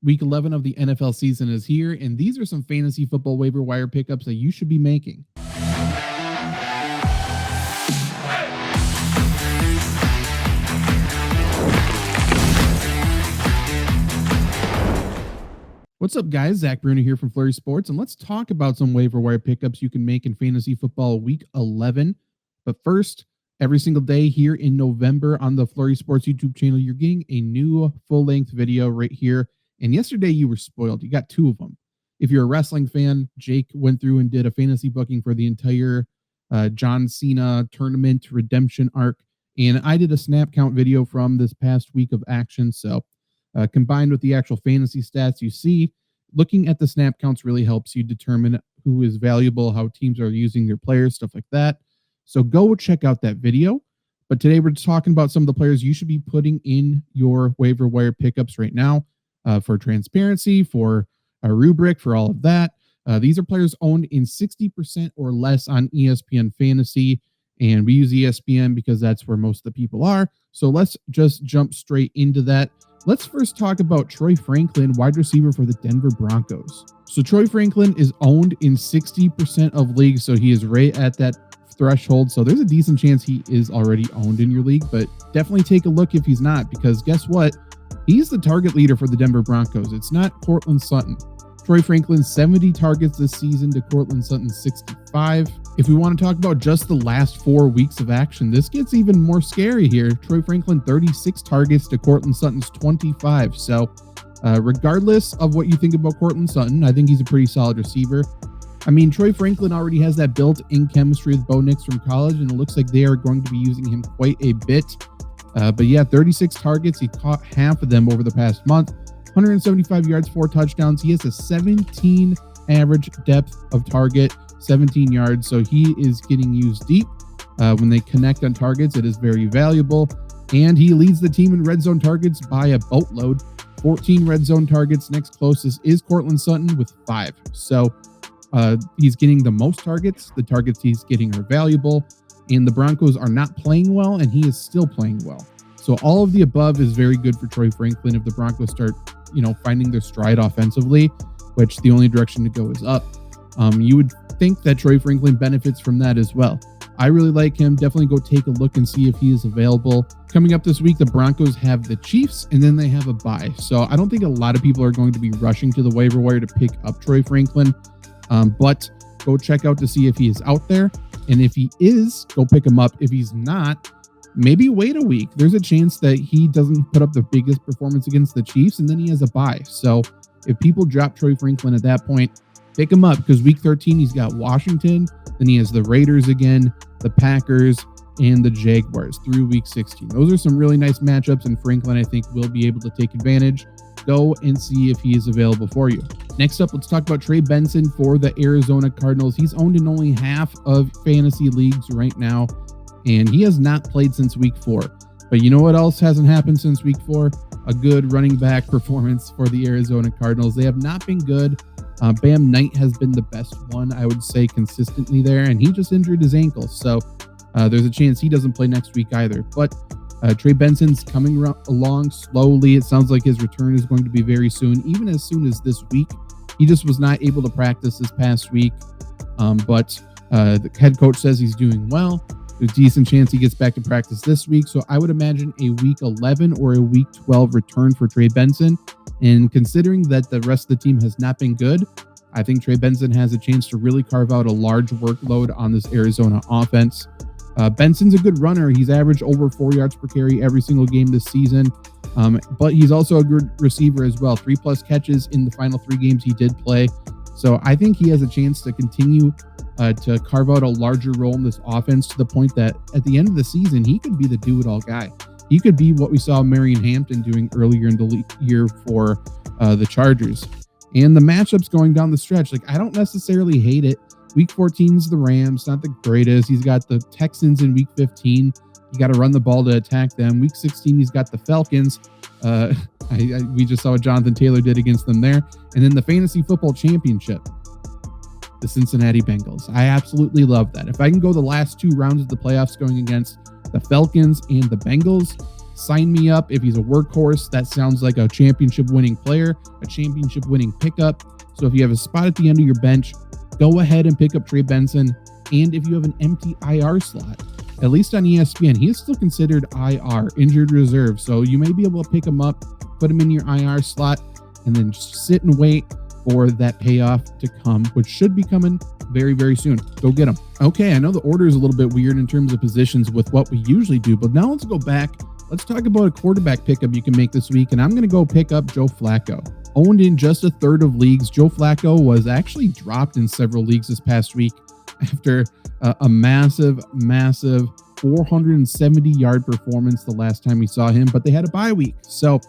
Week 11 of the NFL season is here, and these are some fantasy football waiver wire pickups that you should be making. What's up, guys? Zach Brunner here from Flurry Sports, and let's talk about some waiver wire pickups you can make in fantasy football week 11. But first, every single day here in November on the Flurry Sports YouTube channel, you're getting a new full-length video right here. And yesterday you were spoiled. You got two of them. If you're a wrestling fan, Jake went through and did a fantasy booking for the entire John Cena tournament redemption arc. And I did a snap count video from this past week of action. So combined with the actual fantasy stats you see, looking at the snap counts really helps you determine who is valuable, how teams are using their players, stuff like that. So go check out that video. But today we're talking about some of the players you should be putting in your waiver wire pickups right now. For transparency, for a rubric, for all of that. These are players owned in 60% or less on ESPN Fantasy, and we use ESPN because that's where most of the people are. So let's just jump straight into that. Let's first talk about Troy Franklin, wide receiver for the Denver Broncos. So Troy Franklin is owned in 60% of leagues, so he is right at that threshold. So there's a decent chance he is already owned in your league, but definitely take a look if he's not, because guess what? He's the target leader for the Denver Broncos. It's not Courtland Sutton. Troy Franklin, 70 targets this season to Courtland Sutton's 65. If we want to talk about just the last 4 weeks of action, this gets even more scary here. Troy Franklin, 36 targets to Courtland Sutton's 25. So regardless of what you think about Courtland Sutton, I think he's a pretty solid receiver. I mean, Troy Franklin already has that built-in chemistry with Bo Nix from college, and it looks like they are going to be using him quite a bit. But yeah, 36 targets. He caught half of them over the past month. 175 yards, 4 touchdowns. He has a 17 average depth of target, 17 yards. So he is getting used deep. When they connect on targets, it is very valuable. And he leads the team in red zone targets by a boatload. 14 red zone targets. Next closest is Courtland Sutton with 5. So he's getting the most targets. The targets he's getting are valuable. And the Broncos are not playing well, and he is still playing well. So all of the above is very good for Troy Franklin if the Broncos start, finding their stride offensively, which the only direction to go is up. You would think that Troy Franklin benefits from that as well. I really like him. Definitely go take a look and see if he is available. Coming up this week, the Broncos have the Chiefs, and then they have a bye. So I don't think a lot of people are going to be rushing to the waiver wire to pick up Troy Franklin, but go check out to see if he is out there. And if he is, go pick him up. If he's not, maybe wait a week. There's a chance that he doesn't put up the biggest performance against the Chiefs, and then he has a bye. So if people drop Troy Franklin at that point, pick him up, because week 13, he's got Washington. Then he has the Raiders again, the Packers, and the Jaguars through week 16. Those are some really nice matchups, and Franklin, I think, will be able to take advantage. Go and see if he is available for you. Next up, let's talk about Trey Benson for the Arizona Cardinals. He's owned in only half of fantasy leagues right now, and he has not played since week 4. But you know what else hasn't happened since week 4? A good running back performance for the Arizona Cardinals. They have not been good. Bam Knight has been the best one, I would say, consistently there, and he just injured his ankle. So there's a chance he doesn't play next week either. But Trey Benson's coming along slowly. It sounds like his return is going to be very soon, even as soon as this week. He just was not able to practice this past week, but the head coach says he's doing well. There's a decent chance he gets back to practice this week, so I would imagine a week 11 or a week 12 return for Trey Benson. And considering that the rest of the team has not been good, I think Trey Benson has a chance to really carve out a large workload on this Arizona offense. Benson's a good runner. He's averaged over 4 yards per carry every single game this season, but he's also a good receiver as well. 3+ catches in the final 3 games he did play. So I think he has a chance to continue to carve out a larger role in this offense, to the point that at the end of the season, he could be the do-it-all guy. He could be what we saw Marion Hampton doing earlier in the year for the Chargers. And the matchups going down the stretch, I don't necessarily hate it. Week 14 is the Rams, not the greatest. He's got the Texans in week 15. You got to run the ball to attack them. Week 16, he's got the Falcons. We just saw what Jonathan Taylor did against them there. And then the Fantasy Football Championship, the Cincinnati Bengals. I absolutely love that. If I can go the last 2 rounds of the playoffs going against the Falcons and the Bengals, Sign me up. If he's a workhorse, that sounds like a championship winning player, a championship winning pickup. So if you have a spot at the end of your bench, go ahead and pick up Trey Benson. And if you have an empty IR slot, at least on ESPN, he is still considered IR, injured reserve. So you may be able to pick him up, put him in your IR slot, and then just sit and wait for that payoff to come, which should be coming very, very soon. Go get him. Okay, I know the order is a little bit weird in terms of positions with what we usually do, but now let's go back. Let's talk about a quarterback pickup you can make this week, and I'm going to go pick up Joe Flacco. Owned in just a third of leagues, Joe Flacco was actually dropped in several leagues this past week after a massive 470-yard performance the last time we saw him, but they had a bye week. So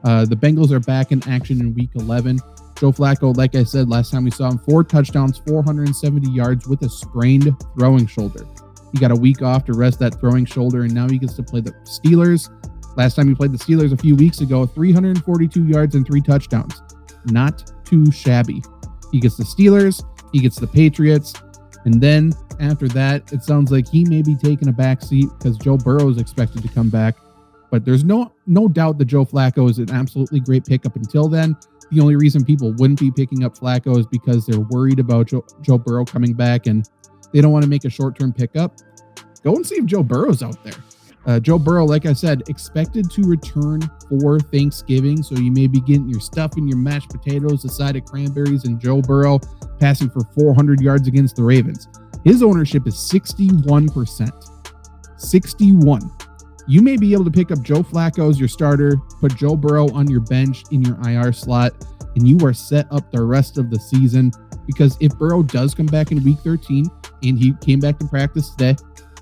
the Bengals are back in action in week 11. Joe Flacco, like I said, last time we saw him, 4 touchdowns, 470 yards with a sprained throwing shoulder. He got a week off to rest that throwing shoulder, and now he gets to play the Steelers. Last time he played the Steelers a few weeks ago, 342 yards and 3 touchdowns. Not too shabby. He gets the Steelers, he gets the Patriots, and then after that, it sounds like he may be taking a back seat because Joe Burrow is expected to come back. But there's no doubt that Joe Flacco is an absolutely great pickup until then. The only reason people wouldn't be picking up Flacco is because they're worried about Joe Burrow coming back and they don't want to make a short-term pickup. Go and see if Joe Burrow's out there. Joe Burrow, like I said, expected to return for Thanksgiving, so you may be getting your stuff and your mashed potatoes, a side of cranberries, and Joe Burrow passing for 400 yards against the Ravens. His ownership is 61%. 61. You may be able to pick up Joe Flacco as your starter, put Joe Burrow on your bench in your IR slot, and you are set up the rest of the season. Because if Burrow does come back in week 13, and he came back to practice today,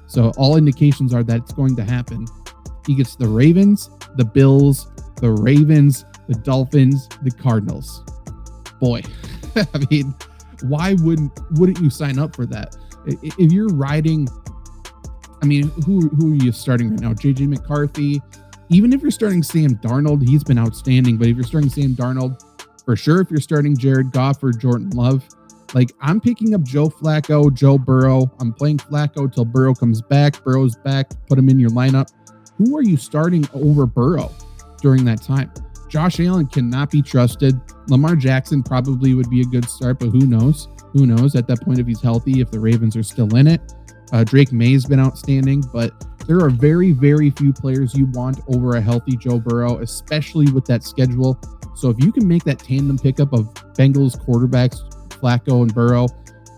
so all indications are that it's going to happen, he gets the Ravens, the Bills, the Ravens, the Dolphins, the Cardinals. Boy, I mean, why wouldn't you sign up for that? If you're riding, I mean, who are you starting right now? JJ McCarthy. Even if you're starting Sam Darnold, he's been outstanding. But if you're starting Sam Darnold, for sure, if you're starting Jared Goff or Jordan Love, like I'm picking up Joe Flacco, Joe Burrow. I'm playing Flacco till Burrow comes back. Burrow's back. Put him in your lineup. Who are you starting over Burrow during that time? Josh Allen cannot be trusted. Lamar Jackson probably would be a good start, but who knows? Who knows at that point if he's healthy, if the Ravens are still in it. Drake May's been outstanding, but there are very, very few players you want over a healthy Joe Burrow, especially with that schedule. So if you can make that tandem pickup of Bengals quarterbacks, Flacco and Burrow,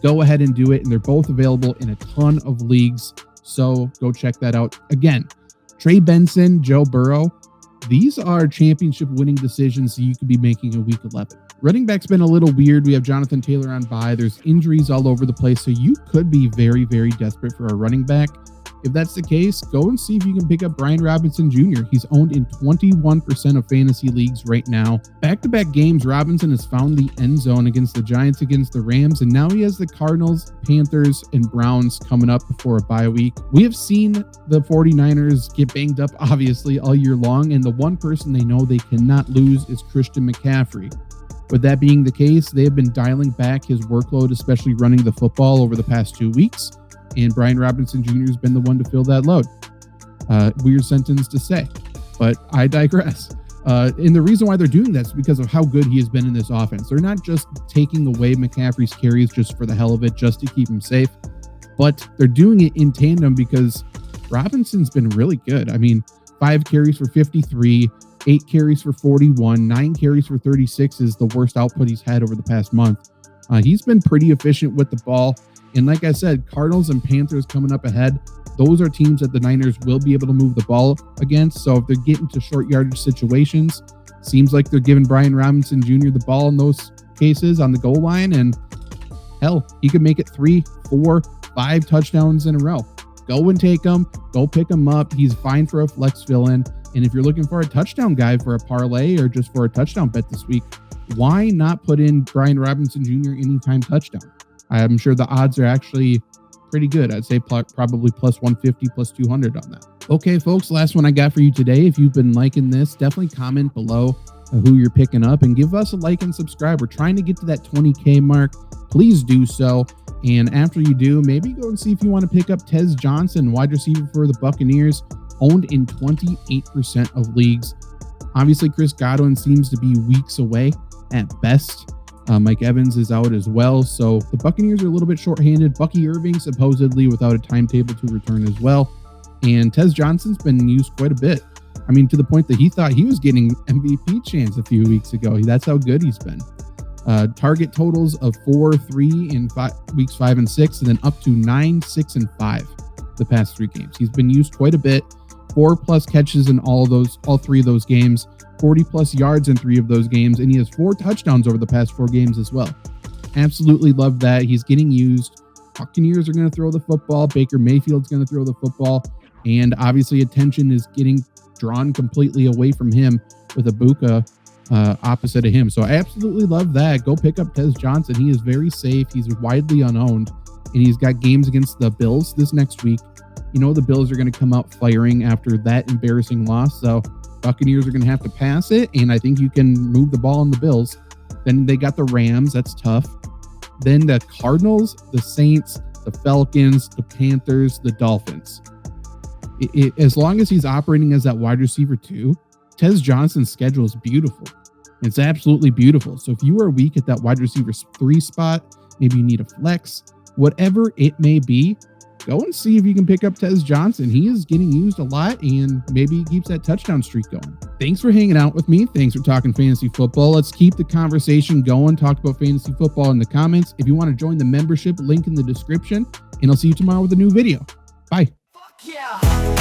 go ahead and do it. And they're both available in a ton of leagues. So go check that out. Again, Trey Benson, Joe Burrow, these are championship winning decisions you could be making in week 11. Running back's been a little weird. We have Jonathan Taylor on bye. There's injuries all over the place. So you could be very, very desperate for a running back. If that's the case, go and see if you can pick up Brian Robinson Jr. He's owned in 21% of fantasy leagues right now. Back-to-back games, Robinson has found the end zone against the Giants, against the Rams, and now he has the Cardinals, Panthers, and Browns coming up before a bye week. We have seen the 49ers get banged up, obviously, all year long, and the one person they know they cannot lose is Christian McCaffrey. With that being the case, they have been dialing back his workload, especially running the football over the past 2 weeks. And Brian Robinson Jr. has been the one to fill that load. Weird sentence to say, but I digress. And the reason why they're doing that is because of how good he has been in this offense. They're not just taking away McCaffrey's carries just for the hell of it, just to keep him safe, but they're doing it in tandem because Robinson's been really good. I mean, 5 carries for 53, 8 carries for 41, 9 carries for 36 is the worst output he's had over the past month. He's been pretty efficient with the ball. And like I said, Cardinals and Panthers coming up ahead. Those are teams that the Niners will be able to move the ball against. So if they're getting to short yardage situations, seems like they're giving Brian Robinson Jr. the ball in those cases on the goal line. And hell, he could make it 3, 4, 5 touchdowns in a row. Go and take him. Go pick him up. He's fine for a flex fill-in. And if you're looking for a touchdown guy for a parlay or just for a touchdown bet this week, why not put in Brian Robinson Jr. anytime touchdown? I'm sure the odds are actually pretty good. I'd say probably plus 150, plus 200 on that. Okay, folks, last one I got for you today. If you've been liking this, definitely comment below who you're picking up and give us a like and subscribe. We're trying to get to that 20K mark. Please do so. And after you do, maybe go and see if you want to pick up Tez Johnson, wide receiver for the Buccaneers. owned in 28% of leagues. Obviously, Chris Godwin seems to be weeks away at best. Mike Evans is out as well, so the Buccaneers are a little bit shorthanded. Bucky Irving supposedly without a timetable to return as well. And Tez Johnson's been used quite a bit. I mean, to the point that he thought he was getting MVP chance a few weeks ago. That's how good he's been. Target totals of 4, 3 in weeks 5 and 6, and then up to 9, 6, and 5 the past 3 games. He's been used quite a bit. 4+ catches in all 3 of those games. 40+ yards in 3 of those games, and he has 4 touchdowns over the past 4 games as well. Absolutely love that. He's getting used. Buccaneers are going to throw the football. Baker Mayfield's going to throw the football, and obviously attention is getting drawn completely away from him with Ibuka opposite of him. So I absolutely love that. Go pick up Tez Johnson. He is very safe. He's widely unowned, and he's got games against the Bills this next week. You know the Bills are going to come out firing after that embarrassing loss, so Buccaneers are going to have to pass it, and I think you can move the ball on the Bills. Then they got the Rams. That's tough. Then the Cardinals, the Saints, the Falcons, the Panthers, the Dolphins. As long as he's operating as that wide receiver too, Tez Johnson's schedule is beautiful. It's absolutely beautiful. So if you are weak at that wide receiver 3 spot, maybe you need a flex, whatever it may be, go and see if you can pick up Tez Johnson. He is getting used a lot, and maybe he keeps that touchdown streak going. Thanks for hanging out with me. Thanks for talking fantasy football. Let's keep the conversation going. Talk about fantasy football in the comments. If you want to join the membership, link in the description, and I'll see you tomorrow with a new video. Bye. Fuck yeah.